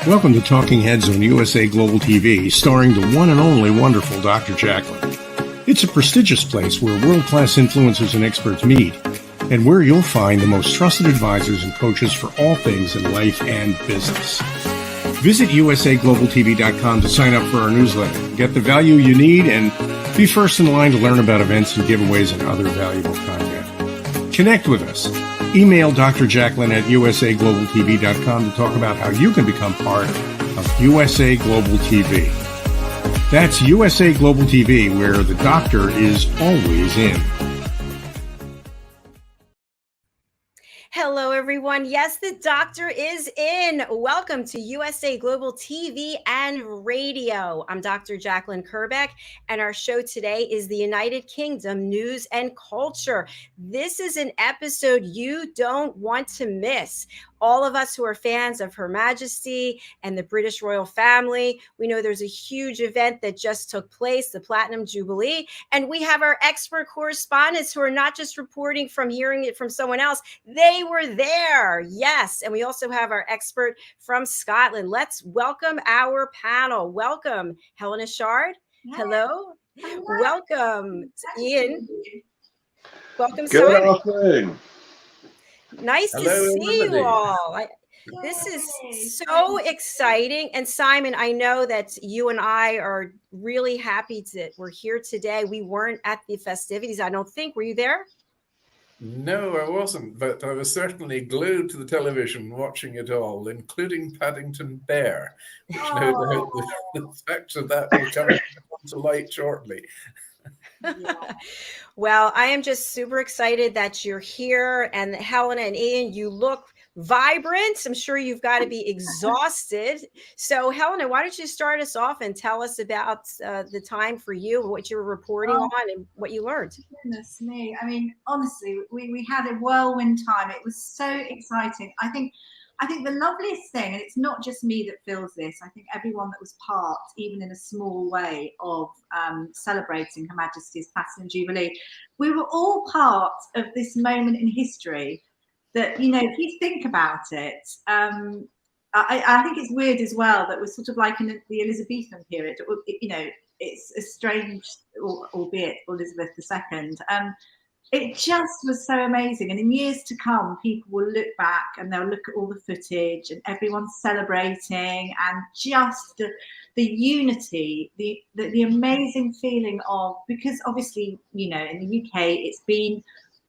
Welcome to Talking Heads on USA Global TV, starring the one and only wonderful Dr. JACALYN. It's a prestigious place where world-class influencers and experts meet, and where you'll find the most trusted advisors and coaches for all things in life and business. Visit usaglobaltv.com to sign up for our newsletter, get the value you need, and be first in line to learn about events and giveaways and other valuable content. Connect with us. Email Dr. JACALYN at usaglobaltv.com to talk about how you can become part of USA Global TV. That's USA Global TV, where the doctor is always in. Hello, everyone. Yes, the doctor is in. Welcome to USA Global TV and Radio. I'm Dr. JACALYN KERBECK, and our show today is the United Kingdom News and Culture. This is an episode you don't want to miss. All of us who are fans of Her Majesty and the British royal family, we know there's a huge event that just took place, the Platinum Jubilee, and we have our expert correspondents who are not just reporting from hearing it from someone else, they were there. Yes, and we also have our expert from Scotland. Let's welcome our panel. Welcome, Helena Chard. Yeah. Hello. Welcome, Ian. Welcome, Good Simon. afternoon. Nice to see you all. This is so exciting. And Simon, I know that you and I are really happy that we're here today. We weren't at the festivities, I don't think. Were you there? No, I wasn't, but I was certainly glued to the television watching it all, including Paddington Bear, which no doubt the effects of that will come to light shortly. Well, I am just super excited that you're here, and Helena and Ian, you look vibrant. I'm sure you've got to be exhausted. So Helena, why don't you start us off and tell us about the time for you, what you were reporting on and what you learned. Goodness me. I mean, honestly, we had a whirlwind time. It was so exciting. I think the loveliest thing, and it's not just me that feels this, I think everyone that was part, even in a small way, of celebrating Her Majesty's Platinum Jubilee, we were all part of this moment in history that, you know, if you think about it, I think it's weird as well that we're sort of like in the Elizabethan period. You know, it's a strange, albeit Elizabeth II. It just was so amazing. And in years to come, people will look back and they'll look at all the footage and everyone's celebrating, and just the unity, the amazing feeling of, because obviously, you know, in the UK, it's been,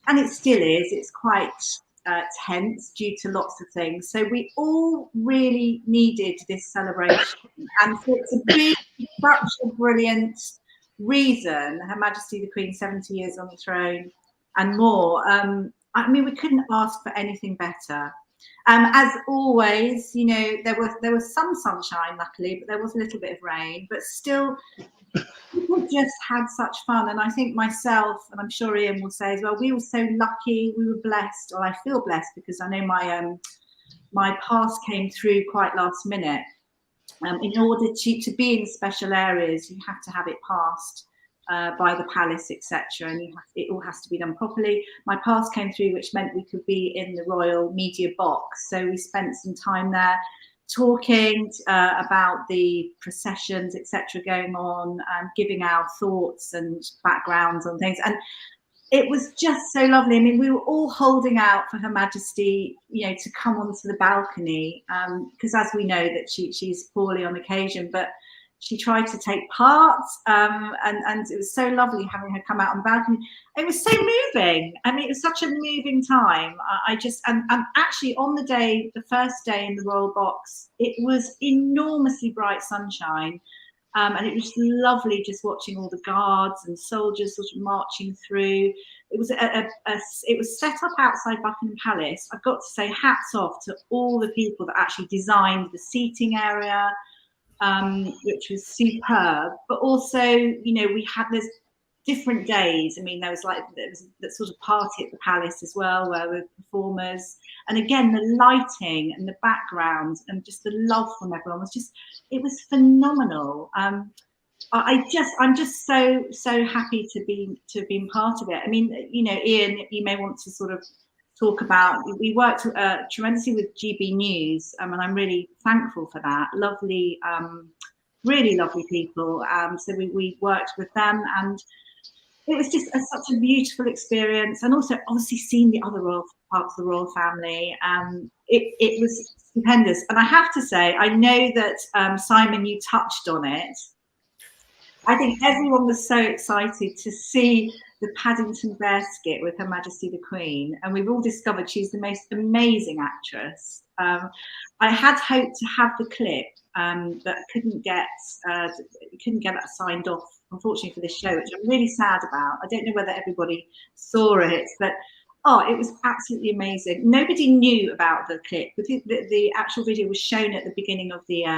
and it still is, it's quite tense due to lots of things. So we all really needed this celebration. And so it's a big, such a brilliant reason, Her Majesty the Queen, 70 years on the throne and more. I mean, we couldn't ask for anything better. As always, you know, there was some sunshine, luckily, but there was a little bit of rain, but still people just had such fun. And I think myself, and I'm sure Ian will say as well, we were so lucky, we were blessed, or I feel blessed, because I know my pass came through quite last minute. In order to be in special areas, you have to have it passed by the palace, etc., and it all has to be done properly. My pass came through, which meant we could be in the royal media box, so we spent some time there talking about the processions, etc., going on, giving our thoughts and backgrounds on things, and it was just so lovely. I mean, we were all holding out for Her Majesty, you know, to come onto the balcony, because as we know that she's poorly on occasion, but she tried to take part, and it was so lovely having her come out on the balcony. It was so moving. I mean, it was such a moving time. And actually on the day, the first day in the royal box, it was enormously bright sunshine. And it was lovely just watching all the guards and soldiers sort of marching through. It was it was set up outside Buckingham Palace. I've got to say, hats off to all the people that actually designed the seating area, which was superb. But also, you know, there's different days. I mean, there was that sort of party at the palace as well, where with performers, and again the lighting and the background and just the love from everyone was just, it was phenomenal. I'm just so happy to be part of it. I mean, you know, Ian, you may want to sort of talk about, we worked tremendously with GB News, and I'm really thankful for that. Lovely, really lovely people. So we worked with them, and it was just such a beautiful experience, and also obviously seeing the other royal parts of the royal family. It was stupendous. And I have to say, I know that Simon, you touched on it. I think everyone was so excited to see the Paddington Bear skit with Her Majesty the Queen, and we've all discovered she's the most amazing actress. I had hoped to have the clip, but couldn't get that signed off, unfortunately, for this show, which I'm really sad about. I don't know whether everybody saw it, but it was absolutely amazing. Nobody knew about the clip, but the actual video was shown at the beginning of the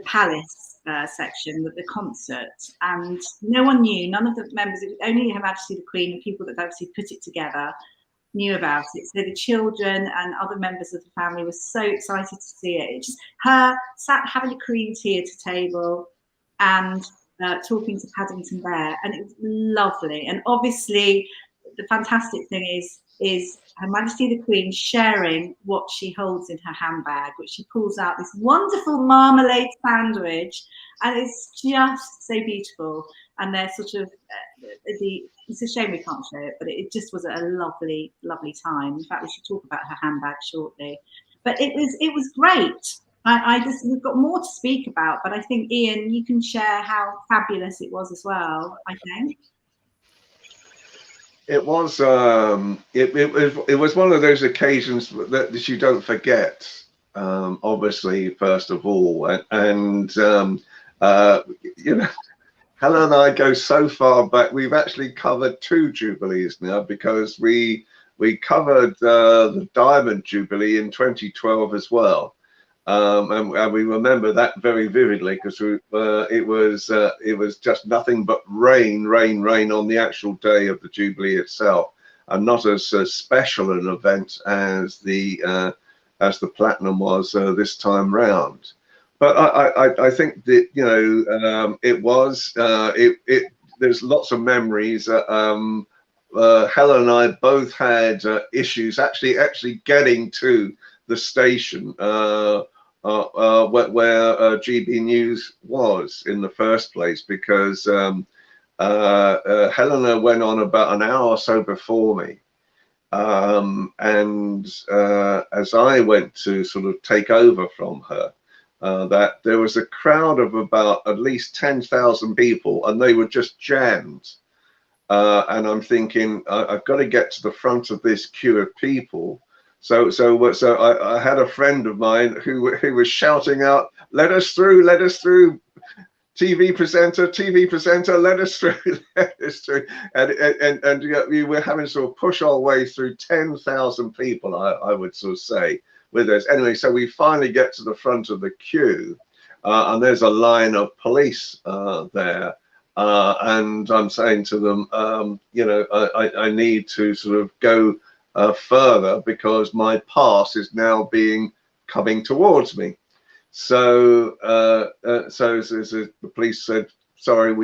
palace section with the concert, and no one knew, none of the members, it was only Her Majesty the Queen and people that obviously put it together knew about it. So the children and other members of the family were so excited to see it. It just, her sat having a cream tea at a table and talking to Paddington Bear, and it was lovely. And obviously the fantastic thing is Her Majesty the Queen sharing what she holds in her handbag, which she pulls out this wonderful marmalade sandwich, and it's just so beautiful. And they're sort of it's a shame we can't show it, but it just was a lovely, lovely time. In fact, we should talk about her handbag shortly. But it was great. We've got more to speak about, but I think Ian, you can share how fabulous it was as well, I think. It was it was one of those occasions that you don't forget. Obviously, first of all, and you know, Helen and I go so far back. We've actually covered 2 jubilees now, because we covered the Diamond Jubilee in 2012 as well. And we remember that very vividly, because it was just nothing but rain on the actual day of the Jubilee itself, and not as special an event as the Platinum was this time round. But I think that, you know, it was there's lots of memories. Helen and I both had issues actually getting to the station where GB News was in the first place, because Helena went on about an hour or so before me, and as I went to sort of take over from her, that there was a crowd of about at least 10,000 people, and they were just jammed. And I'm thinking, I've got to get to the front of this queue of people. So I had a friend of mine who was shouting out, let us through, TV presenter, let us through, let us through. And we were having to sort of push our way through 10,000 people, I would sort of say, with us. Anyway, so we finally get to the front of the queue, and there's a line of police there. And I'm saying to them, you know, I need to sort of go further, because my pass is now coming towards me. So the police said, sorry,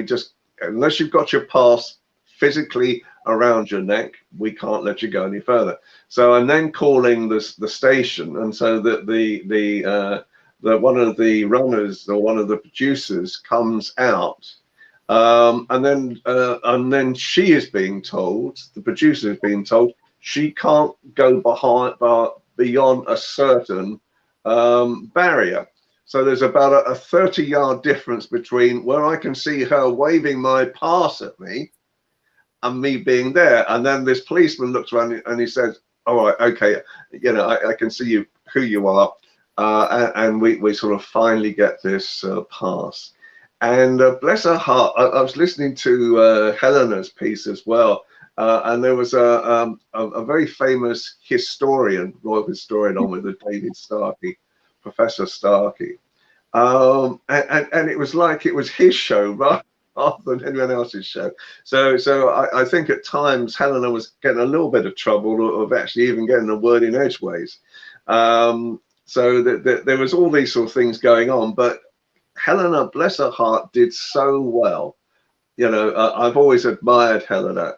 unless you've got your pass physically around your neck, we can't let you go any further. So I'm then calling the station, and so that the one of the runners or one of the producers comes out, and then she is being told, the producer is being told, she can't go beyond a certain barrier. So there's about a 30-yard difference between where I can see her waving my pass at me and me being there. And then this policeman looks around and he says, all right, okay, you know, I can see who you are. And we sort of finally get this pass. And bless her heart, I was listening to Helena's piece as well. And there was a very famous historian, royal historian, on with David Starkey, Professor Starkey. And it was like it was his show rather than anyone else's show. So I think at times Helena was getting a little bit of trouble of actually even getting a word in edgeways. So there was all these sort of things going on. But Helena, bless her heart, did so well. You know, I've always admired Helena.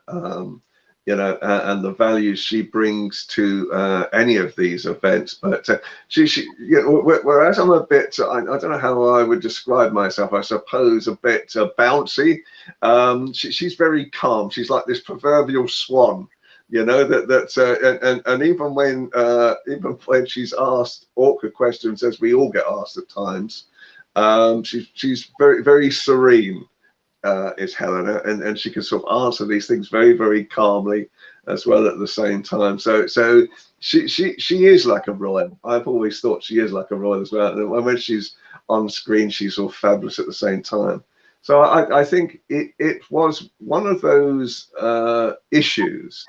you know, and the values she brings to any of these events. But she you know, whereas I'm a bit, I don't know how I would describe myself, I suppose a bit bouncy, she's very calm. She's like this proverbial swan, you know, and even when she's asked awkward questions, as we all get asked at times, she's very, very serene. Is Helena, and she can sort of answer these things very, very calmly as well at the same time. So she is like a royal. I've always thought she is like a royal as well. And when she's on screen, she's all fabulous at the same time. So I think it was one of those issues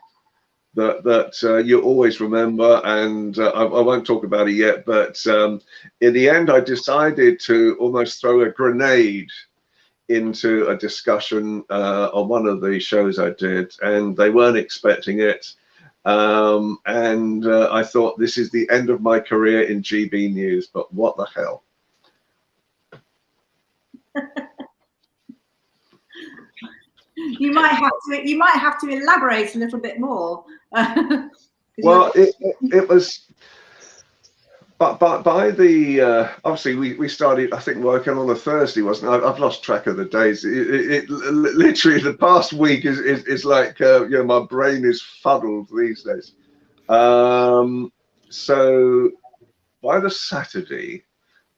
that you always remember, and I won't talk about it yet, but in the end I decided to almost throw a grenade into a discussion on one of the shows I did, and they weren't expecting it, and I thought, this is the end of my career in GB News, but what the hell. You might have to elaborate a little bit more. Well, it was, but by the obviously we started, I think, working on a Thursday, wasn't it? I've lost track of the days. It literally, the past week is like you know, my brain is fuddled these days. So by the Saturday,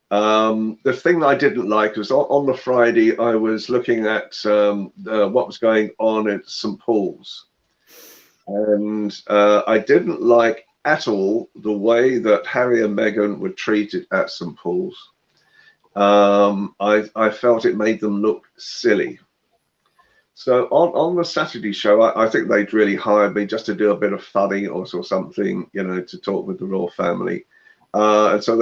the thing I didn't like was on the Friday I was looking at what was going on at St. Paul's, and I didn't like at all the way that Harry and Meghan were treated at St. Paul's. I felt it made them look silly. So on the Saturday show, I think they'd really hired me just to do a bit of funny or something, you know, to talk with the royal family. And so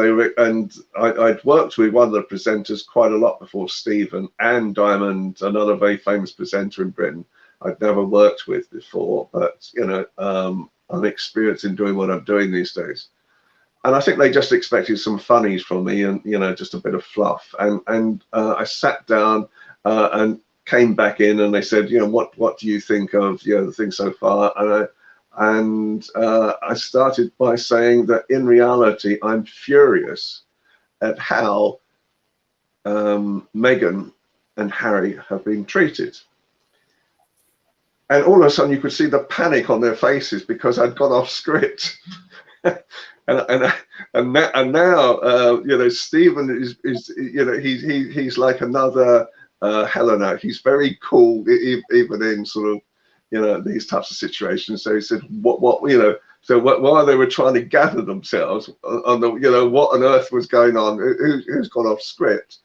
I'd worked with one of the presenters quite a lot before, Stephen, and Diamond, another very famous presenter in Britain I'd never worked with before, but you know, I'm experienced in doing what I'm doing these days. And I think they just expected some funnies from me, and you know, just a bit of fluff. And I sat down and came back in, and they said, you know, what do you think of, you know, the thing so far? And I started by saying that in reality, I'm furious at how Meghan and Harry have been treated. And all of a sudden, you could see the panic on their faces because I'd gone off script. and now you know, Stephen is you know, he's like another Helena. He's very cool, even in sort of, you know, these types of situations. So he said, what you know, so while they were trying to gather themselves on the, you know, what on earth was going on, who's gone off script,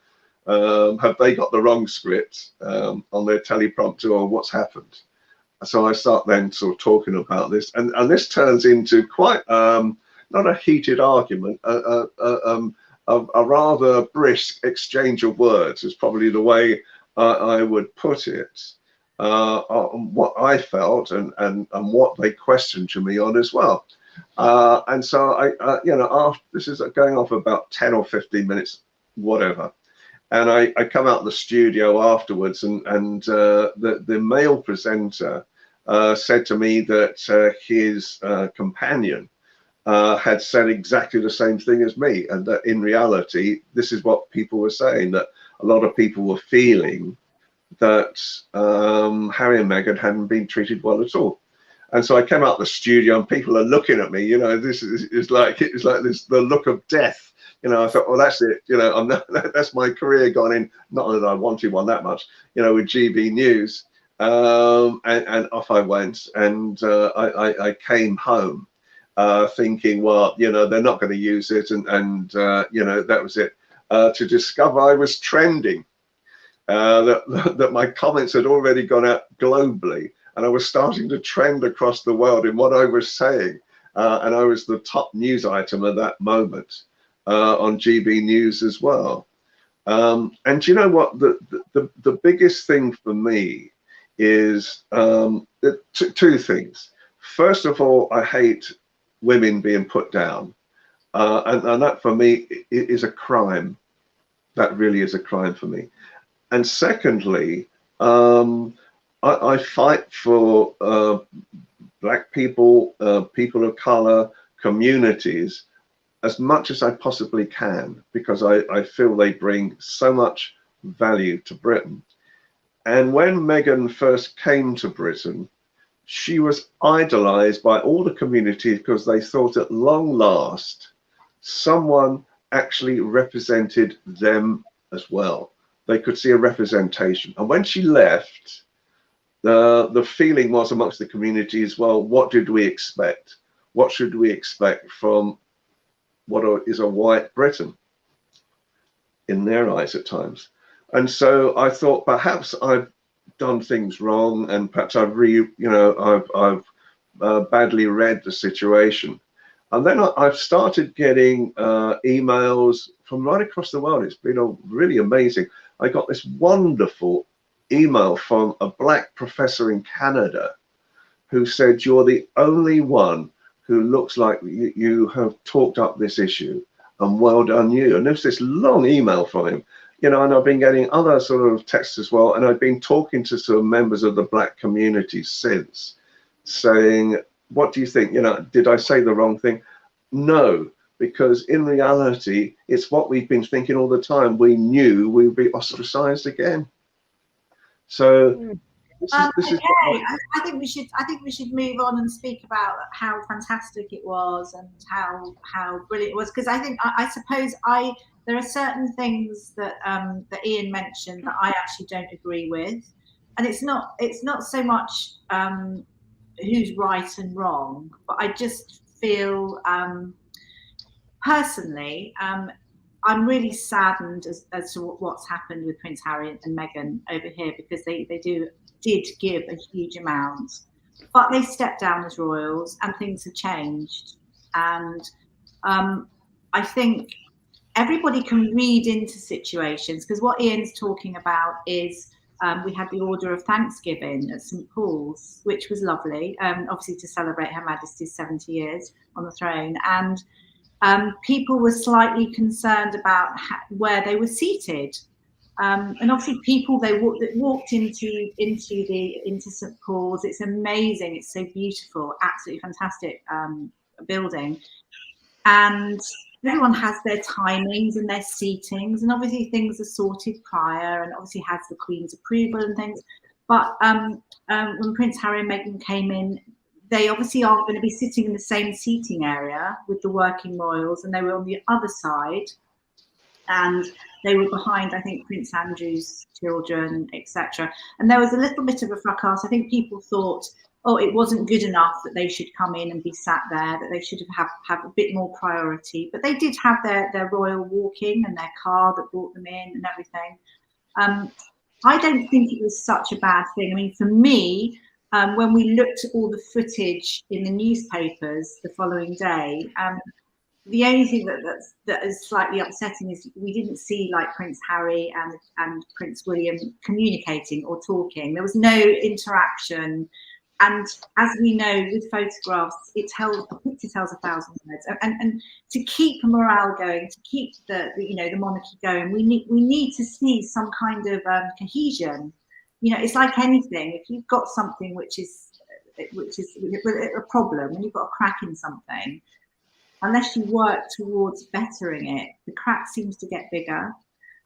have they got the wrong script on their teleprompter, or what's happened? So I start then sort of talking about this, and this turns into quite not a heated argument, a rather brisk exchange of words is probably the way I would put it. On what I felt and what they questioned to me on as well. And so I you know, after this is going off about 10 or 15 minutes, whatever. And I come out of the studio afterwards, and the male presenter said to me that his companion had said exactly the same thing as me, and that in reality, this is what people were saying, that a lot of people were feeling that Harry and Meghan hadn't been treated well at all. And so I came out the studio, and people are looking at me, you know, this is like, it's like this, the look of death. You know, I thought, well, that's it. You know, I'm not, that's my career gone in. Not that I wanted one that much, you know, with GB News. And off I went, and I came home thinking, well, you know, they're not going to use it, and you know, that was it. To discover I was trending. That my comments had already gone out globally, and I was starting to trend across the world in what I was saying, and I was the top news item at that moment on GB News as well. And you know what, the biggest thing for me is two things. First of all, I hate women being put down, and that for me is a crime. That really is a crime for me. And secondly, I fight for black people, people of color, communities as much as I possibly can, because I feel they bring so much value to Britain. And when Meghan first came to Britain, she was idolized by all the communities because they thought at long last someone actually represented them as well. They could see a representation. And when she left, the feeling was amongst the communities, well, what did we expect? What should we expect from what is a white Britain in their eyes at times? And so I thought perhaps I've done things wrong, and perhaps I've badly read the situation. And then I've started getting emails from right across the world. It's been really amazing. I got this wonderful email from a black professor in Canada who said, "You're the only one who looks like you have talked up this issue, and well done you." And there's this long email from him, and I've been getting other sort of texts as well. And I've been talking to some members of the black community since, saying, what do you think? Did I say the wrong thing? No, because in reality, it's what we've been thinking all the time. We knew we would be ostracized again. So this is I think we should move on and speak about how fantastic it was and how brilliant it was, because I suppose there are certain things that that Ian mentioned that I actually don't agree with, and it's not so much who's right and wrong, but I just feel personally I'm really saddened as to what's happened with Prince Harry and Meghan over here, because they did give a huge amount, but they stepped down as royals and things have changed. And I think everybody can read into situations, because what Ian's talking about is we had the Order of Thanksgiving at St. Paul's, which was lovely, obviously to celebrate Her Majesty's 70 years on the throne. And people were slightly concerned about where they were seated. And obviously people that walked into St. Paul's, it's amazing, it's so beautiful, absolutely fantastic building. And everyone has their timings and their seatings, and obviously things are sorted prior, and obviously has the Queen's approval and things. But when Prince Harry and Meghan came in, they obviously aren't going to be sitting in the same seating area with the working royals, and they were on the other side, and they were behind, I think, Prince Andrew's children, etc. And there was a little bit of a fracas. I think people thought, oh, it wasn't good enough that they should come in and be sat there, that they should have a bit more priority. But they did have their royal walking and their car that brought them in and everything. I don't think it was such a bad thing. I mean, for me, when we looked at all the footage in the newspapers the following day, the only thing that is slightly upsetting is we didn't see like Prince Harry and Prince William communicating or talking. There was no interaction. And as we know, with photographs, a picture tells 1,000 words. And to keep morale going, to keep the monarchy going, we need to see some kind of cohesion. It's like anything. If you've got something which is a problem, when you've got a crack in something, unless you work towards bettering it, the crack seems to get bigger.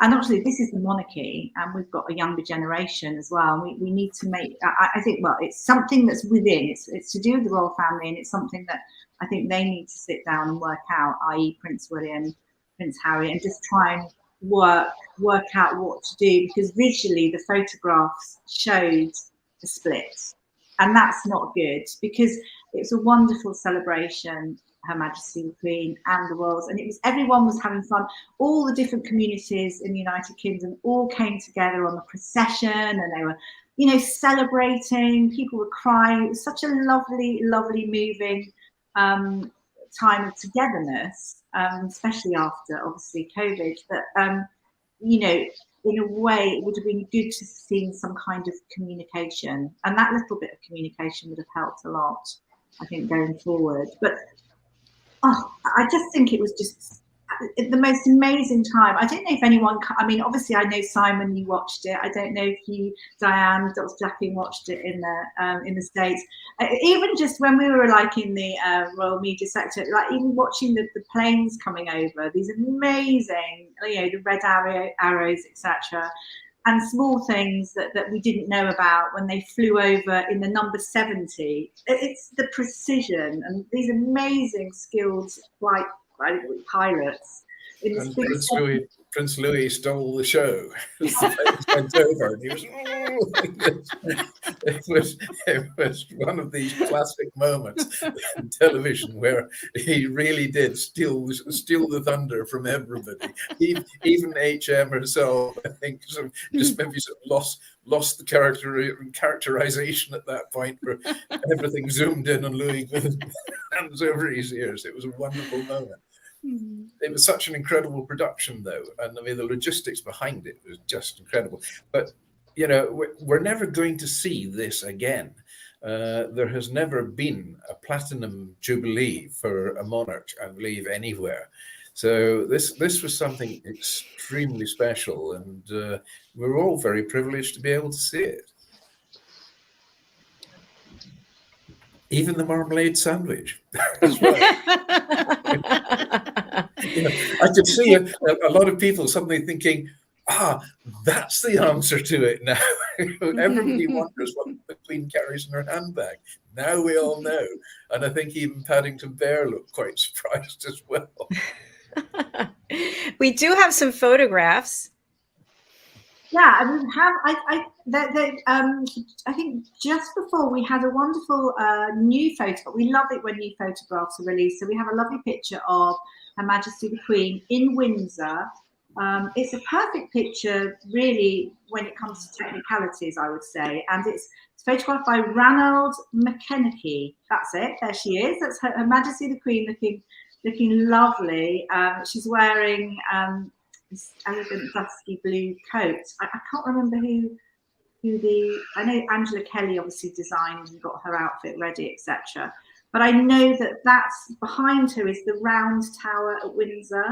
And actually, this is the monarchy, and we've got a younger generation as well. We need to make, I think, well, it's something that's within, it's to do with the royal family, and it's something that I think they need to sit down and work out, i.e. Prince William, Prince Harry, and just try and work out what to do, because visually the photographs showed the split. And that's not good, because it's a wonderful celebration, Her Majesty the Queen and the royals, and everyone was having fun. All the different communities in the United Kingdom all came together on the procession, and they were, celebrating. People were crying. It was such a lovely, lovely, moving time of togetherness, especially after obviously COVID. That in a way, it would have been good to see some kind of communication, and that little bit of communication would have helped a lot, I think, going forward. But I just think it was just the most amazing time. I don't know if anyone, I mean, obviously I know Simon, you watched it. I don't know if you, Diann, Dr. Jacqueline watched it in the States. Even just when we were like in the Royal Media sector, like even watching the planes coming over, these amazing, you know, the red arrows, etc. And small things that we didn't know about when they flew over in the number 70. It's the precision and these amazing skilled flight pilots. In this And Prince Louis stole the show. As the planes went over, and he was, it was one of these classic moments in television where he really did steal the thunder from everybody. Even HM herself, I think, just maybe lost the characterization at that point, where everything zoomed in on Louis with his hands over his ears. It was a wonderful moment. It was such an incredible production, though, and I mean the logistics behind it was just incredible. But you know, we're never going to see this again. There has never been a platinum jubilee for a monarch, I believe, anywhere. So this was something extremely special, and we're all very privileged to be able to see it. Even the marmalade sandwich as well. You know, I could see a lot of people suddenly thinking, that's the answer to it now. Everybody wonders what the Queen carries in her handbag. Now we all know. And I think even Paddington Bear looked quite surprised as well. We do have some photographs. Yeah, and we have. I think just before we had a wonderful new photograph. We love it when new photographs are released. So we have a lovely picture of Her Majesty the Queen in Windsor. It's a perfect picture, really, when it comes to technicalities, I would say. And it's photographed by Ranald McKennicky. That's it. There she is. That's Her Majesty the Queen, looking lovely. She's wearing this elegant dusky blue coat. I can't remember I know Angela Kelly obviously designed and got her outfit ready, etc. But I know that's behind her is the round tower at Windsor.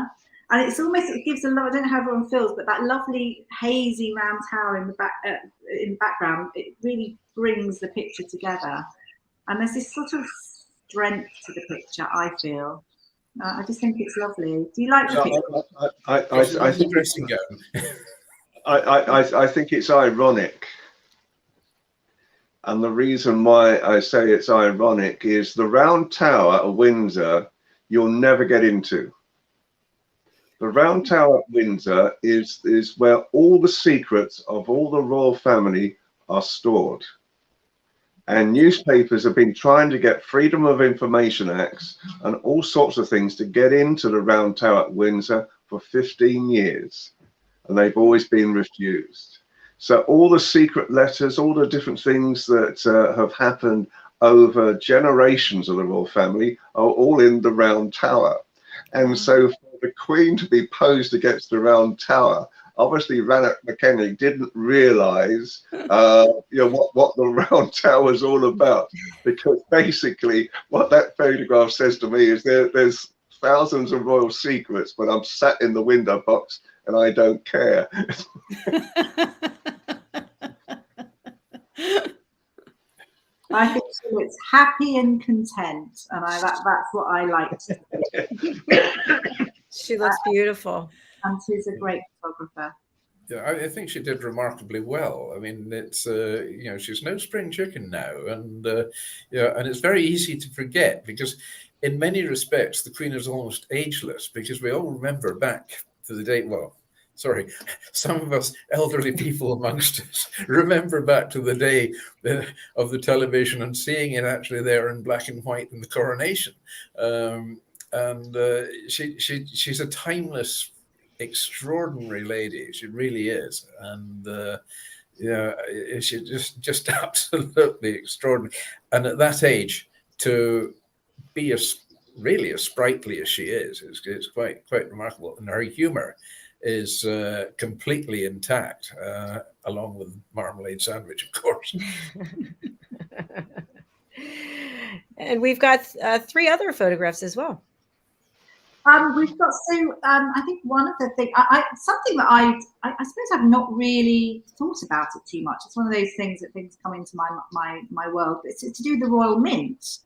And it's almost, it gives a lot, I don't know how everyone feels, but that lovely hazy round tower in the background, it really brings the picture together. And there's this sort of strength to the picture, I feel. I just think it's lovely. Do you like the picture? I think dressing gown. I think it's ironic. And the reason why I say it's ironic is the round tower at Windsor, you'll never get into. The round tower at Windsor is where all the secrets of all the royal family are stored. And newspapers have been trying to get Freedom of Information Acts and all sorts of things to get into the round tower at Windsor for 15 years. And they've always been refused. So all the secret letters, all the different things that have happened over generations of the royal family are all in the round tower. And so for the Queen to be posed against the round tower, obviously Ranald McKennick didn't realise what the round tower was all about, because basically what that photograph says to me is there's thousands of royal secrets, but I'm sat in the window box and I don't care. I think it's happy and content, and that's what I like to see. She looks beautiful. And she's a great photographer. Yeah, I think she did remarkably well. I mean, it's she's no spring chicken now, and and it's very easy to forget, because in many respects the Queen is almost ageless, because we all remember back to the day. Well, sorry, some of us elderly people amongst us remember back to the day of the television and seeing it actually there in black and white in the coronation, she's a timeless, extraordinary lady. She really is, and she's just absolutely extraordinary. And at that age, to be really as sprightly as she is quite remarkable. And her humor is completely intact, along with marmalade sandwich, of course. And we've got 3 other photographs as well. We've got I think one of the things, something that I suppose I've not really thought about it too much. It's one of those things that things come into my world. But it's to do with the Royal Mint,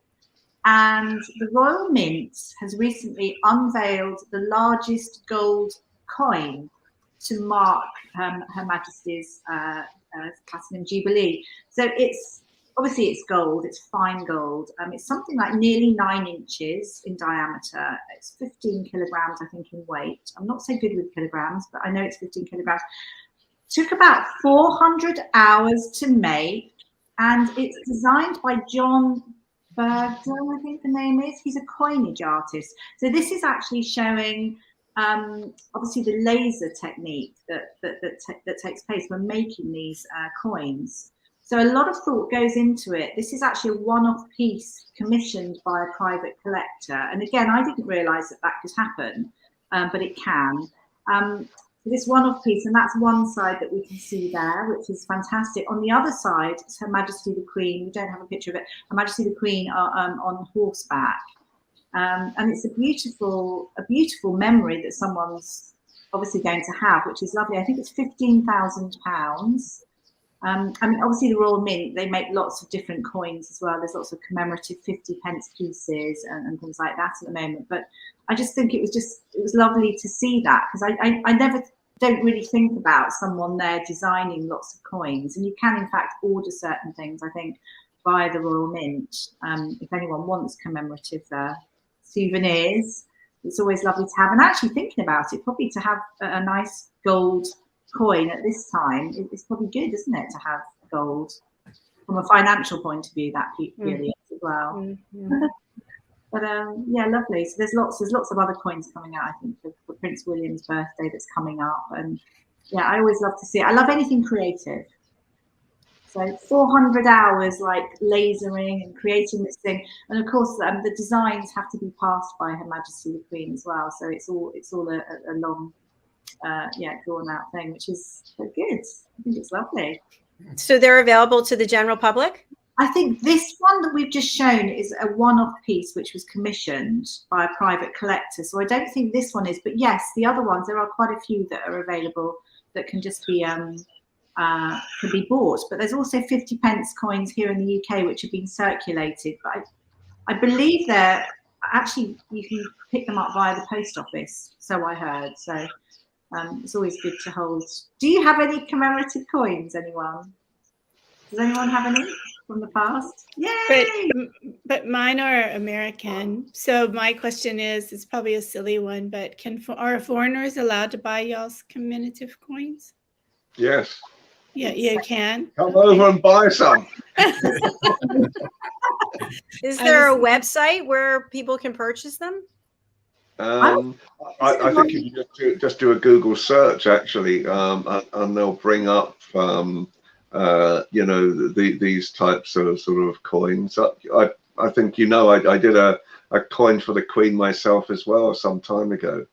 and the Royal Mint has recently unveiled the largest gold coin to mark Her Majesty's Platinum Jubilee. So obviously it's gold, it's fine gold. It's something like nearly 9 inches in diameter. It's 15 kilograms, I think, in weight. I'm not so good with kilograms, but I know it's 15 kilograms. Took about 400 hours to make, and it's designed by John Bergdon, I think the name is. He's a coinage artist. So this is actually showing obviously the laser technique that takes place when making these coins. So a lot of thought goes into it. This is actually a one-off piece commissioned by a private collector. And again, I didn't realise that could happen, but it can. This one-off piece, and that's one side that we can see there, which is fantastic. On the other side, it's Her Majesty the Queen. We don't have a picture of it. Her Majesty the Queen on horseback. And it's a beautiful memory that someone's obviously going to have, which is lovely. I think it's £15,000. I mean, obviously the Royal Mint, they make lots of different coins as well. There's lots of commemorative 50p pieces and things like that at the moment. But I just think it was lovely to see that, because I don't really think about someone there designing lots of coins. And you can, in fact, order certain things, I think, via the Royal Mint. If anyone wants commemorative souvenirs, it's always lovely to have. And actually thinking about it, probably to have a nice gold coin at this time, it's probably good, isn't it, to have gold from a financial point of view, that really is as well. Mm-hmm. But yeah, lovely. So there's lots of other coins coming out, I think, for Prince William's birthday that's coming up. And yeah, I always love to see it. I love anything creative. So 400 hours like lasering and creating this thing, and of course the designs have to be passed by Her Majesty the Queen as well. So it's all a long drawn out thing, which is so good. I think it's lovely. So they're available to the general public? I think this one that we've just shown is a one-off piece which was commissioned by a private collector. So I don't think this one is, but yes, the other ones, there are quite a few that are available that can just be can be bought. But there's also 50p coins here in the UK which have been circulated. But I believe they're actually, you can pick them up via the post office, so I heard. So it's always good to hold. Do you have any commemorative coins, anyone? Does anyone have any from the past? Yay! But mine are American. So my question is, it's probably a silly one, but are foreigners allowed to buy y'all's commemorative coins? Yes. Yeah, you can. Come over and buy some. Is there a website where people can purchase them? I think you can just do a Google search, actually, and they'll bring up, these types of sort of coins. I think, I did a coin for the Queen myself as well some time ago.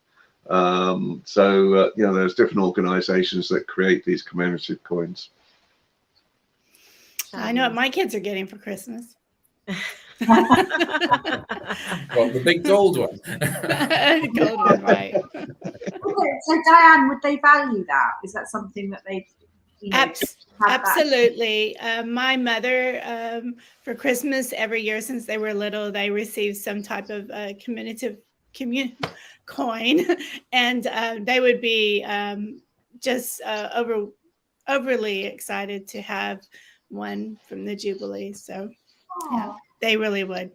There's different organizations that create these commemorative coins. I know what my kids are getting for Christmas. Well, the big gold one. Gold one, right. So Diane, would they value that? Is that something that they absolutely. My mother, for Christmas every year since they were little, they received some type of commemorative coin, and they would be just overly excited to have one from the Jubilee. So yeah, they really would.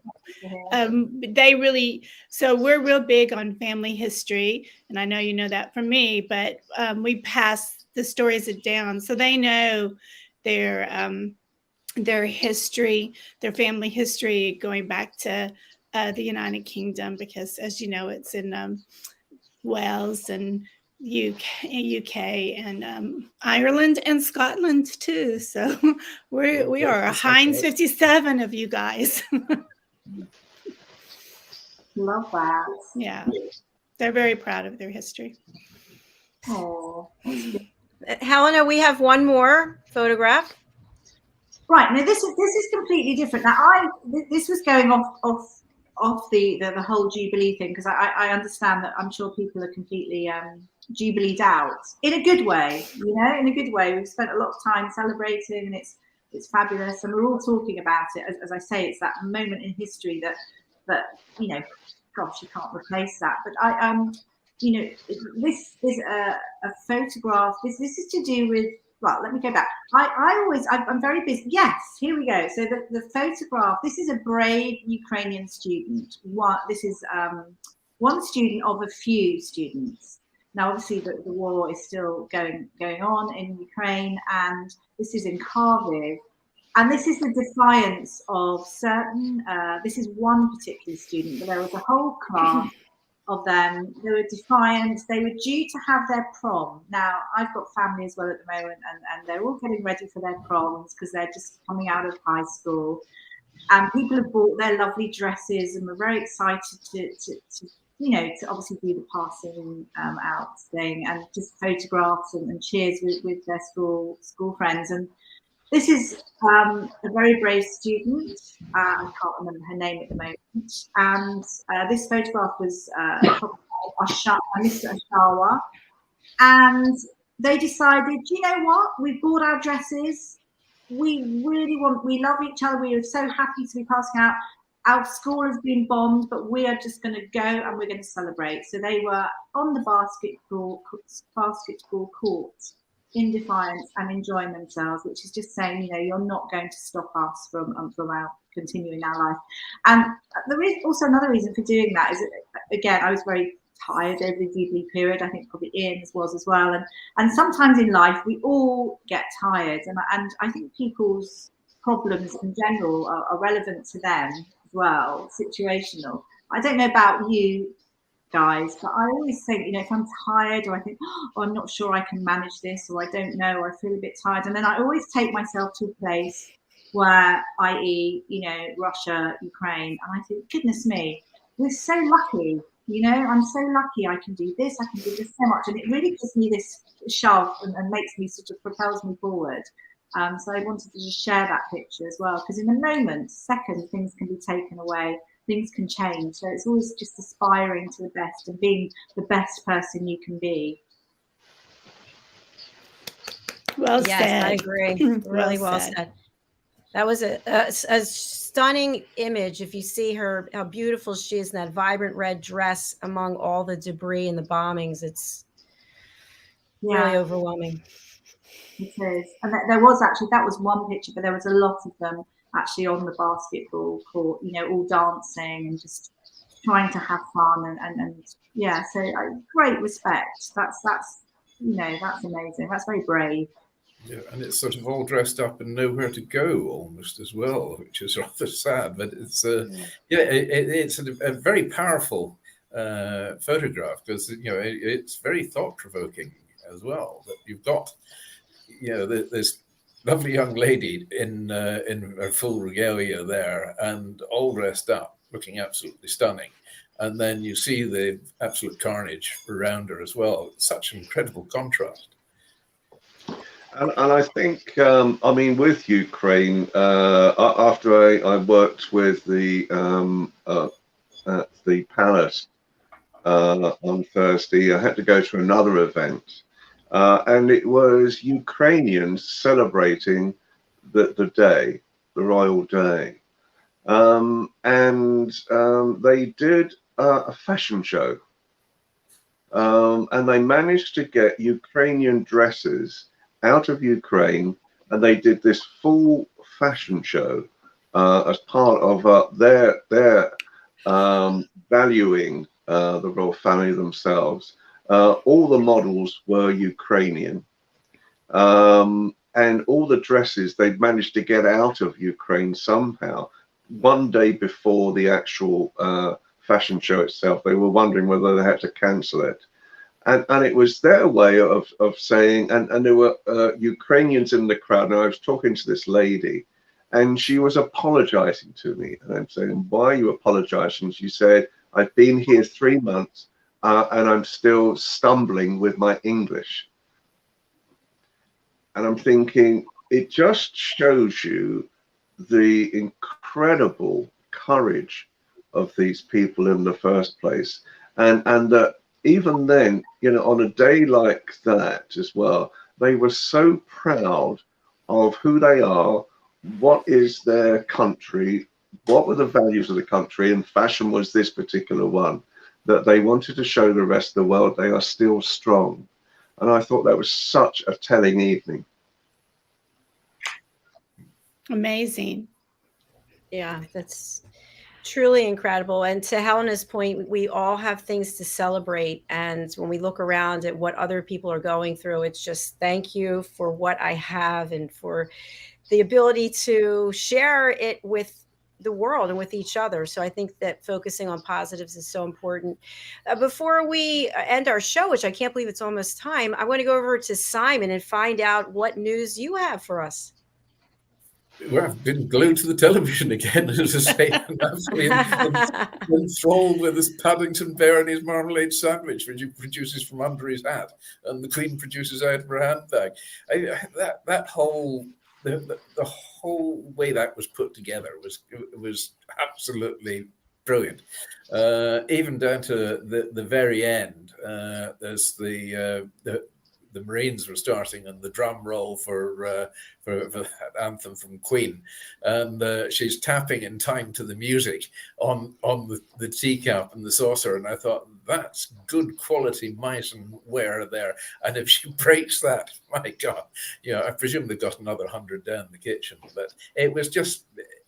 So we're real big on family history, and I know you know that from me, but we pass the stories down, so they know their history, their family history going back to the United Kingdom, because as you know, it's in Wales and UK and Ireland and Scotland too. So we are a Heinz 57 of you guys. Love that. Yeah, they're very proud of their history. Oh, Helena, we have one more photograph. Right, now this is completely different. Now this was going off off the whole Jubilee thing, because I understand that I'm sure people are completely Jubileed out in a good way, in a good way. We've spent a lot of time celebrating, and it's fabulous, and we're all talking about it. As I say, it's that moment in history that gosh, you can't replace that. But this is a photograph. This is to do with. Well, let me go back. I'm very busy. Yes, here we go. So the photograph, this is a brave Ukrainian student. This is one student of a few students. Now, obviously, the war is still going on in Ukraine, and this is in Kharkiv. And this is the defiance of certain, this is one particular student, but there was a whole class of them. They were defiant. They were due to have their prom. Now, I've got family as well at the moment, and they're all getting ready for their proms because they're just coming out of high school. And people have bought their lovely dresses and were very excited to obviously do the passing out thing, and just photographs and cheers with their school friends. And this is a very brave student. I can't remember her name at the moment. And this photograph was Mr. Ashawa. And they decided, you know what? We've bought our dresses. We love each other. We are so happy to be passing out. Our school has been bombed, but we are just going to go and we're going to celebrate. So they were on the basketball court in defiance and enjoying themselves, which is just saying, you're not going to stop us from our continuing our life. And there is also another reason for doing that is, again, I was very tired over the Jubilee period. I think probably Ian's was as well. And sometimes in life we all get tired, and I think people's problems in general are relevant to them as well, situational. I don't know about you guys, but I always think, if I'm tired, or I think, I'm not sure I can manage this, or I don't know, or I feel a bit tired, and then I always take myself to a place where, i.e., Russia, Ukraine, and I think, goodness me, we're so lucky, I'm so lucky I can do this so much, and it really gives me this shove and makes me propels me forward. So I wanted to just share that picture as well, because in a moment, second, things can be taken away. Things can change, so it's always just aspiring to the best and being the best person you can be. Well yes, said. I agree. Really well said. That was a stunning image. If you see her, how beautiful she is in that vibrant red dress among all the debris and the bombings, it's really overwhelming. It is, and there was actually, that was one picture, but there was a lot of them actually on the basketball court, all dancing and just trying to have fun, and so great respect. That's amazing. That's very brave. Yeah, and it's sort of all dressed up and nowhere to go almost as well, which is rather sad. But it's it's a very powerful photograph, because it's very thought provoking as well. That you've got this lovely young lady in her full regalia there, and all dressed up, looking absolutely stunning. And then you see the absolute carnage around her as well. It's such an incredible contrast. And I think, with Ukraine, after I worked with at the palace on Thursday, I had to go to another event. And it was Ukrainians celebrating the day, the royal day. They did a fashion show. And they managed to get Ukrainian dresses out of Ukraine, and they did this full fashion show as part of their valuing the royal family themselves. All the models were Ukrainian, and all the dresses they'd managed to get out of Ukraine somehow. One day before the actual fashion show itself, they were wondering whether they had to cancel it. And it was their way of saying, and there were Ukrainians in the crowd, and I was talking to this lady, and she was apologizing to me, and I'm saying, why are you apologizing? She said, I've been here 3 months, and I'm still stumbling with my English. And I'm thinking, it just shows you the incredible courage of these people in the first place. And even then, you know, on a day like that as well, they were so proud of who they are, what is their country, what were the values of the country, and fashion was this particular one, that they wanted to show the rest of the world they are still strong. And I thought that was such a telling evening. Amazing. Yeah, that's truly incredible. And to Helena's point, we all have things to celebrate. And when we look around at what other people are going through, it's just thank you for what I have and for the ability to share it with the world and with each other. So I think that focusing on positives is so important. Before we end our show, which I can't believe it's almost time, I want to go over to Simon and find out what news you have for us. Well, I've been glued to the television again, as I say. I'm absolutely enthralled with this Paddington Bear and his marmalade sandwich, which he produces from under his hat, and the Queen produces out of her handbag. That whole the whole way that was put together was absolutely brilliant. Even down to the very end, there's the Marines were starting and the drum roll for that anthem from Queen, and she's tapping in time to the music on the teacup and the saucer, and I thought, that's good quality mice and ware there. And if she breaks that, my God, you know, I presume they've got another 100 down the kitchen. But it was just,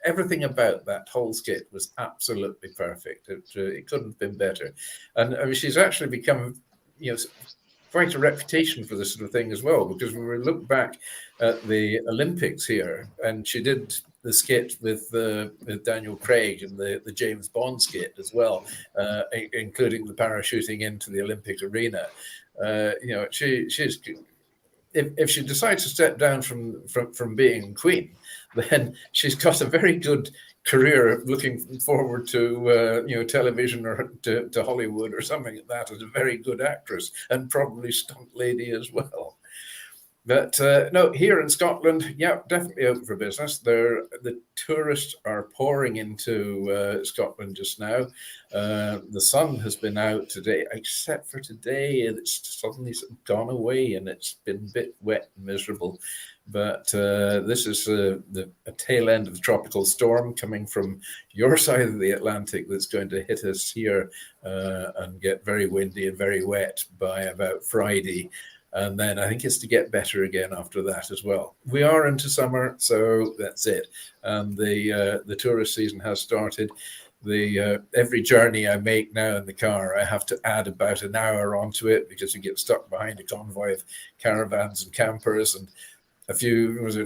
everything about that whole skit was absolutely perfect. It couldn't have been better. And I mean, she's actually become, you know, quite a reputation for this sort of thing as well, because when we look back at the Olympics here, and she did the skit with Daniel Craig and the James Bond skit as well, including the parachuting into the Olympic arena. You know, she's if she decides to step down from being Queen, then she's got a very good career looking forward to you know, television or to Hollywood or something like that, as a very good actress and probably stunt lady as well. But no, here in Scotland, yeah, definitely open for business. The tourists are pouring into Scotland just now. The sun has been out today, except for today. It's suddenly gone away and it's been a bit wet and miserable. But this is a tail end of the tropical storm coming from your side of the Atlantic that's going to hit us here and get very windy and very wet by about Friday. And then I think it's to get better again after that as well. We are into summer, so that's it. And the tourist season has started. Every journey I make now in the car, I have to add about an hour onto it because we get stuck behind a convoy of caravans and campers. And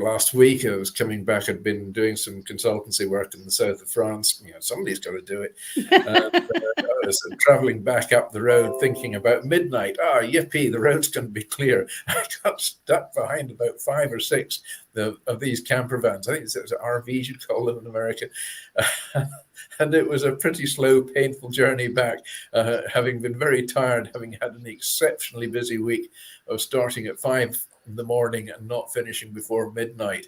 last week I was coming back, I'd been doing some consultancy work in the south of France. You know, somebody's got to do it. I was traveling back up the road thinking about midnight. Yippee, the road's going to be clear. I got stuck behind about 5 or 6 of these camper vans. I think it's RVs you'd call them in America. And it was a pretty slow, painful journey back, having been very tired, having had an exceptionally busy week of starting at 5 in the morning and not finishing before midnight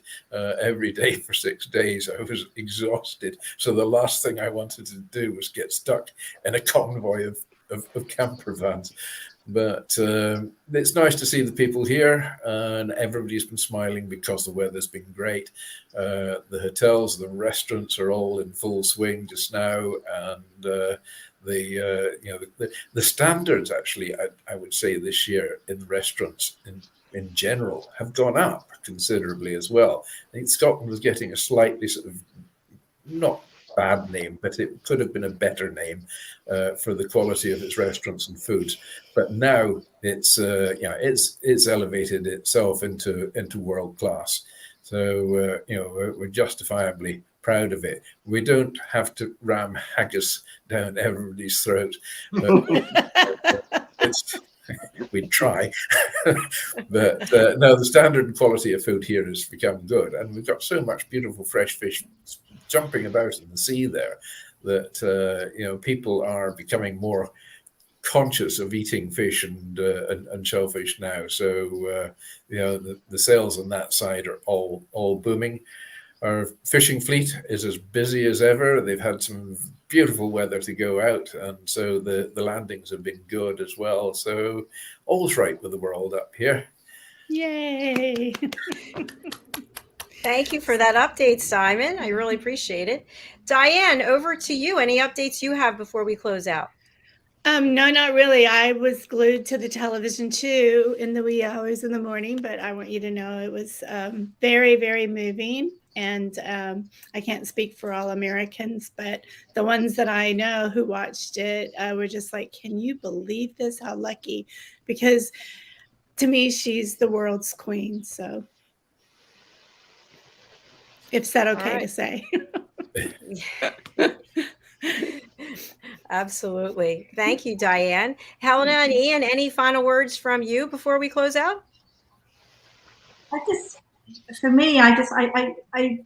every day for 6 days. I was exhausted. So the last thing I wanted to do was get stuck in a convoy of camper vans. But it's nice to see the people here, and everybody's been smiling because the weather's been great. The hotels, the restaurants are all in full swing just now, and the standards actually, I would say this year in the restaurants in general have gone up considerably as well. I think Scotland was getting a slightly sort of not bad name, but it could have been a better name for the quality of its restaurants and foods. But now it's elevated itself into world class. So we're justifiably proud of it. We don't have to ram haggis down everybody's throat. We'd try. But no, the standard and quality of food here has become good. And we've got so much beautiful fresh fish jumping about in the sea there that people are becoming more conscious of eating fish and shellfish now. So the sales on that side are all booming. Our fishing fleet is as busy as ever. They've had some beautiful weather to go out, and so the landings have been good as well. So all's right with the world up here. Yay! Thank you for that update, Simon. I really appreciate it. Diann, over to you. Any updates you have before we close out? No, not really. I was glued to the television too in the wee hours in the morning, but I want you to know it was very, very moving. And I can't speak for all Americans, but the ones that I know who watched it were just like, can you believe this? How lucky. Because to me, she's the world's queen. So if that okay to say. Absolutely. Thank you, Diann. Helena and Ian, any final words from you before we close out? For me, I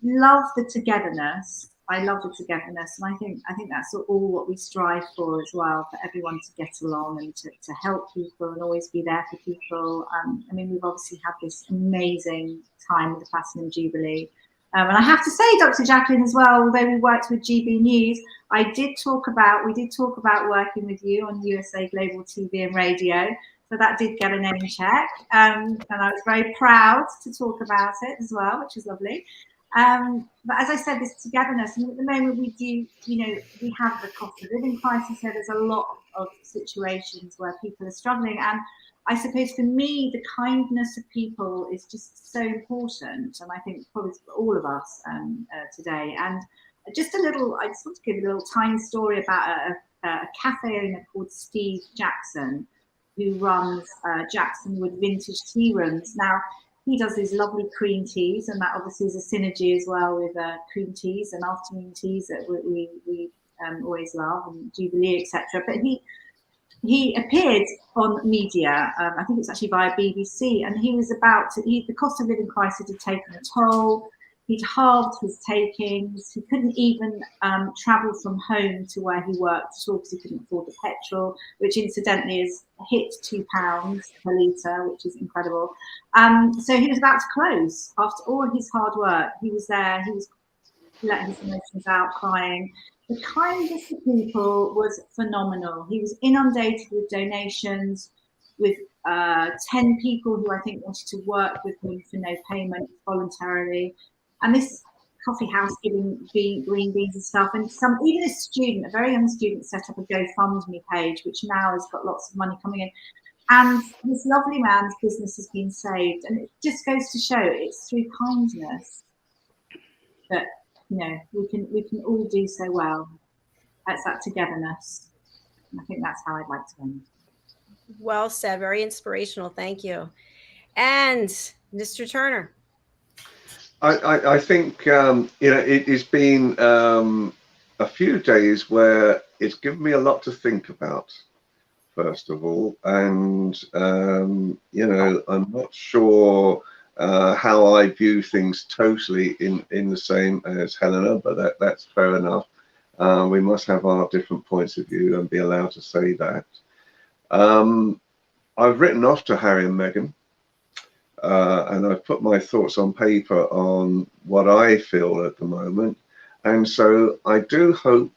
love the togetherness. I love the togetherness, and I think that's all what we strive for as well, for everyone to get along and to help people and always be there for people. I mean, we've obviously had this amazing time with the Platinum Jubilee. And I have to say, Dr. JACALYN, as well, although we worked with GB News, we did talk about working with you on USA Global TV and Radio. So that did get a name check. And I was very proud to talk about it as well, which was lovely. But as I said, this togetherness, and at the moment we do, we have the cost of living crisis, so there's a lot of situations where people are struggling. And I suppose for me, the kindness of people is just so important. And I think probably for all of us today. And I just want to give you a little tiny story about a cafe owner called Steve Jackson, who runs Jackson Wood Vintage Tea Rooms. Now, he does these lovely cream teas, and that obviously is a synergy as well with cream teas and afternoon teas that we always love, and Jubilee, etc. But he appeared on media, I think it's actually via BBC, and he was the cost of living crisis had taken a toll. He'd halved his takings. He couldn't even travel from home to where he worked at all because he couldn't afford the petrol, which incidentally has hit £2 per litre, which is incredible. So he was about to close after all his hard work. He was there. He was letting his emotions out, crying. The kindness of people was phenomenal. He was inundated with donations, with 10 people who I think wanted to work with him for no payment voluntarily. And this coffee house giving green beans and stuff. And even a very young student, set up a GoFundMe page, which now has got lots of money coming in. And this lovely man's business has been saved. And it just goes to show it's through kindness that we can all do so well. It's that togetherness. And I think that's how I'd like to end. Well said. Very inspirational. Thank you. And Mr. Turner. I think it has been a few days where it's given me a lot to think about, first of all, and I'm not sure how I view things totally in the same as Helena, but that's fair enough. We must have our different points of view and be allowed to say that. I've written off to Harry and Meghan. And I've put my thoughts on paper on what I feel at the moment. And so I do hope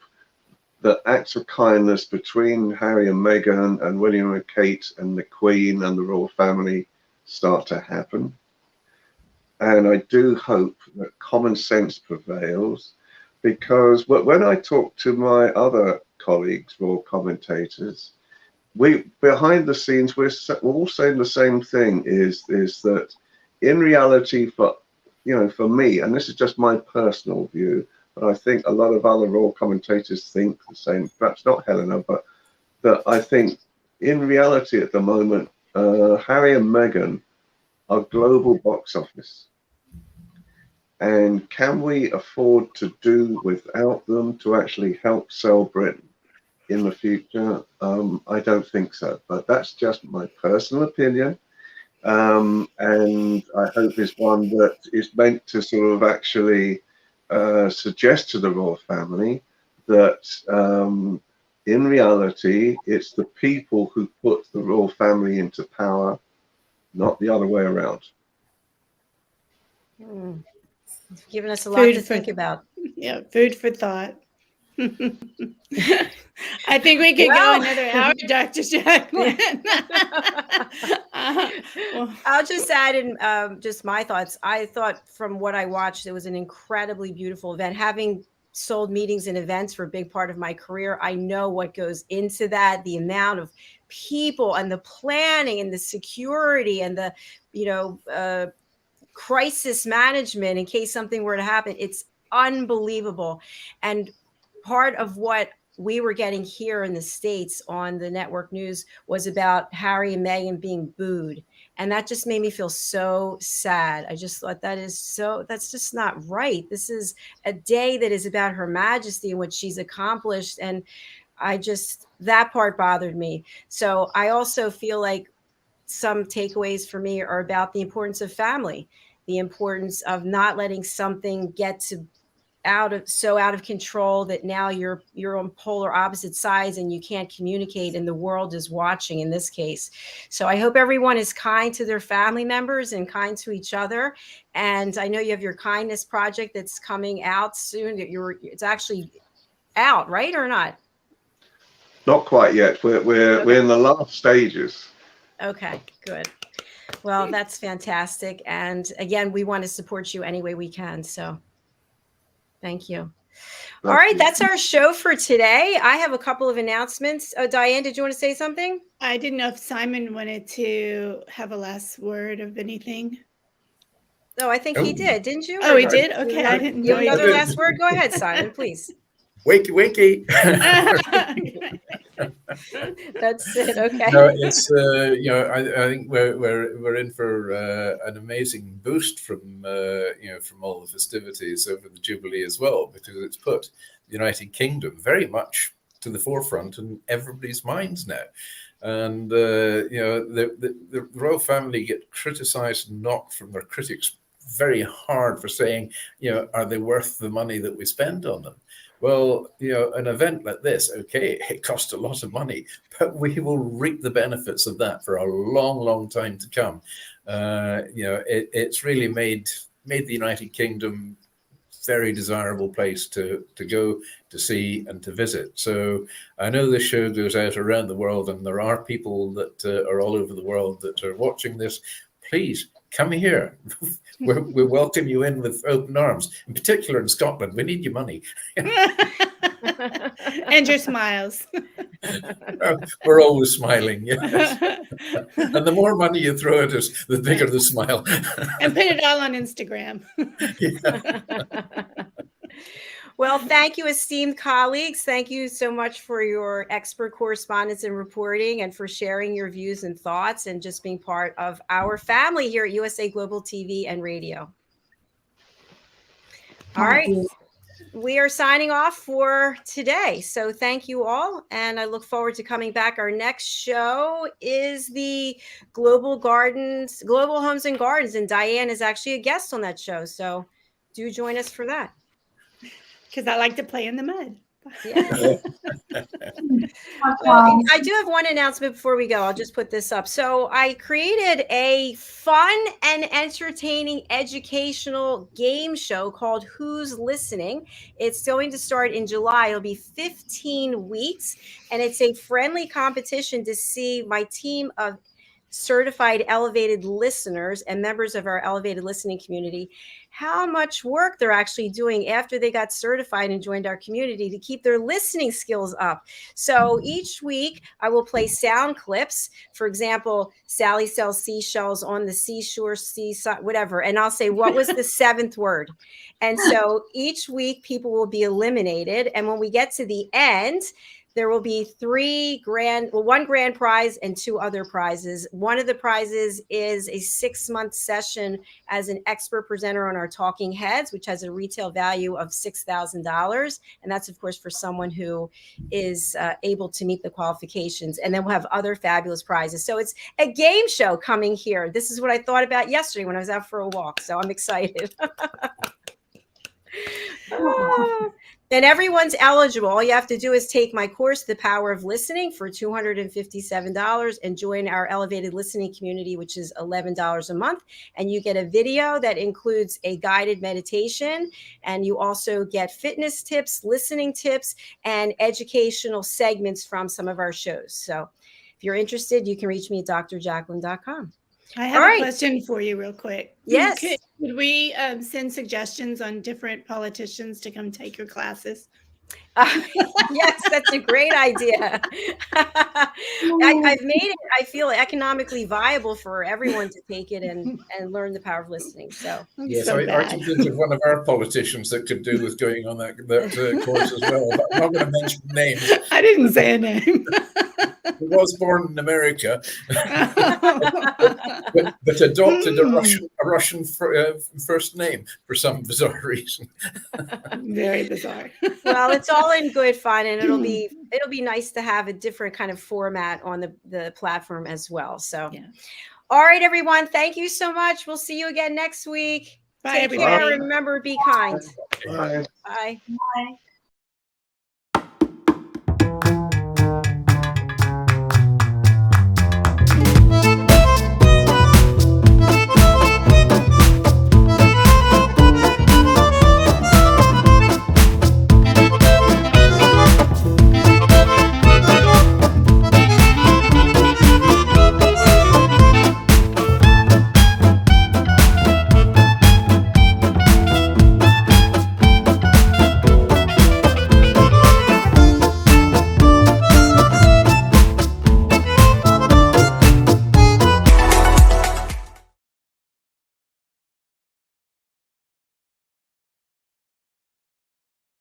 that acts of kindness between Harry and Meghan and William and Kate and the Queen and the royal family start to happen. And I do hope that common sense prevails, because when I talk to my other colleagues, royal commentators, behind the scenes, we're all saying the same thing, is that in reality, for me, and this is just my personal view, but I think a lot of other royal commentators think the same, perhaps not Helena, but that I think in reality at the moment, Harry and Meghan are global box office. And can we afford to do without them to actually help sell Britain in the future? I don't think so, but that's just my personal opinion, and I hope it's one that is meant to sort of actually suggest to the royal family that in reality it's the people who put the royal family into power, not the other way around. You've given us a lot to think about. Yeah, food for thought. I think we could go another hour, Dr. JACALYN. I'll just add in just my thoughts. I thought from what I watched, it was an incredibly beautiful event. Having sold meetings and events for a big part of my career, I know what goes into that, the amount of people and the planning and the security and the, crisis management in case something were to happen. It's unbelievable. And part of what we were getting here in the States on the network news was about Harry and Meghan being booed. And that just made me feel so sad. I just thought that's just not right. This is a day that is about Her Majesty and what she's accomplished. And that part bothered me. So I also feel like some takeaways for me are about the importance of family, the importance of not letting something get out of control that now you're on polar opposite sides and you can't communicate and the world is watching in this case. So I hope everyone is kind to their family members and kind to each other. And I know you have your kindness project that's coming out soon. It's actually out, right, or not? Not quite yet. We're in the last stages. Okay, good. Well, that's fantastic. And again, we want to support you any way we can. So thank you. All right, that's our show for today. I have a couple of announcements. Oh, Diane, did you want to say something? I didn't know if Simon wanted to have a last word of anything. Oh, I think he did, didn't you? Oh, he did? Okay, I didn't know. Another last word? Go ahead, Simon, please. Wakey, wakey. That's it. Okay. No, it's I think we're in for an amazing boost from from all the festivities over the Jubilee as well, because it's put the United Kingdom very much to the forefront in everybody's minds now. And the royal family get criticised and knocked from their critics very hard for saying, are they worth the money that we spend on them? Well, an event like this, okay, it costs a lot of money, but we will reap the benefits of that for a long, long time to come. It's really made the United Kingdom very desirable place to go, to see, and to visit. So I know this show goes out around the world, and there are people that are all over the world that are watching this. Please come here. We welcome you in with open arms, in particular in Scotland. We need your money. And your smiles. We're always smiling, yes. And the more money you throw at us, the bigger the smile. And put it all on Instagram. Well, thank you, esteemed colleagues. Thank you so much for your expert correspondence and reporting, and for sharing your views and thoughts, and just being part of our family here at USA Global TV and Radio. All right. We are signing off for today. So thank you all. And I look forward to coming back. Our next show is the Global Homes and Gardens. And Diane is actually a guest on that show. So do join us for that. Because I like to play in the mud. Yeah. Well, I do have one announcement before we go. I'll just put this up. So I created a fun and entertaining educational game show called Who's Listening? It's going to start in July. It'll be 15 weeks, and it's a friendly competition to see my team of certified elevated listeners and members of our elevated listening community, how much work they're actually doing after they got certified and joined our community to keep their listening skills up. So each week I will play sound clips. For example, Sally sells seashells on the seashore, seaside, whatever. And I'll say, what was the seventh word? And so each week people will be eliminated. And when we get to the end, there will be one grand prize and 2 other prizes. One of the prizes is a 6-month session as an expert presenter on our Talking Heads, which has a retail value of $6,000. And that's, of course, for someone who is able to meet the qualifications. And then we'll have other fabulous prizes. So it's a game show coming here. This is what I thought about yesterday when I was out for a walk. So I'm excited. And everyone's eligible. All you have to do is take my course, The Power of Listening, for $257 and join our elevated listening community, which is $11 a month. And you get a video that includes a guided meditation. And you also get fitness tips, listening tips, and educational segments from some of our shows. So if you're interested, you can reach me at drjacalyn.com. I have a question for you real quick. Yes. Could we send suggestions on different politicians to come take your classes? Yes, that's a great idea. I've made it, I feel, economically viable for everyone to take it and learn the power of listening. So yes, so I can think of one of our politicians that could do with going on that course as well. But I'm not going to mention names. I didn't say a name. He was born in America, but adopted a Russian first name for some bizarre reason. Very bizarre. well, it's all in good fun, and it'll be nice to have a different kind of format on the platform as well. So, yeah. All right, everyone, thank you so much. We'll see you again next week. Bye, Take everybody. care. Remember, be kind. Bye. Bye. Bye.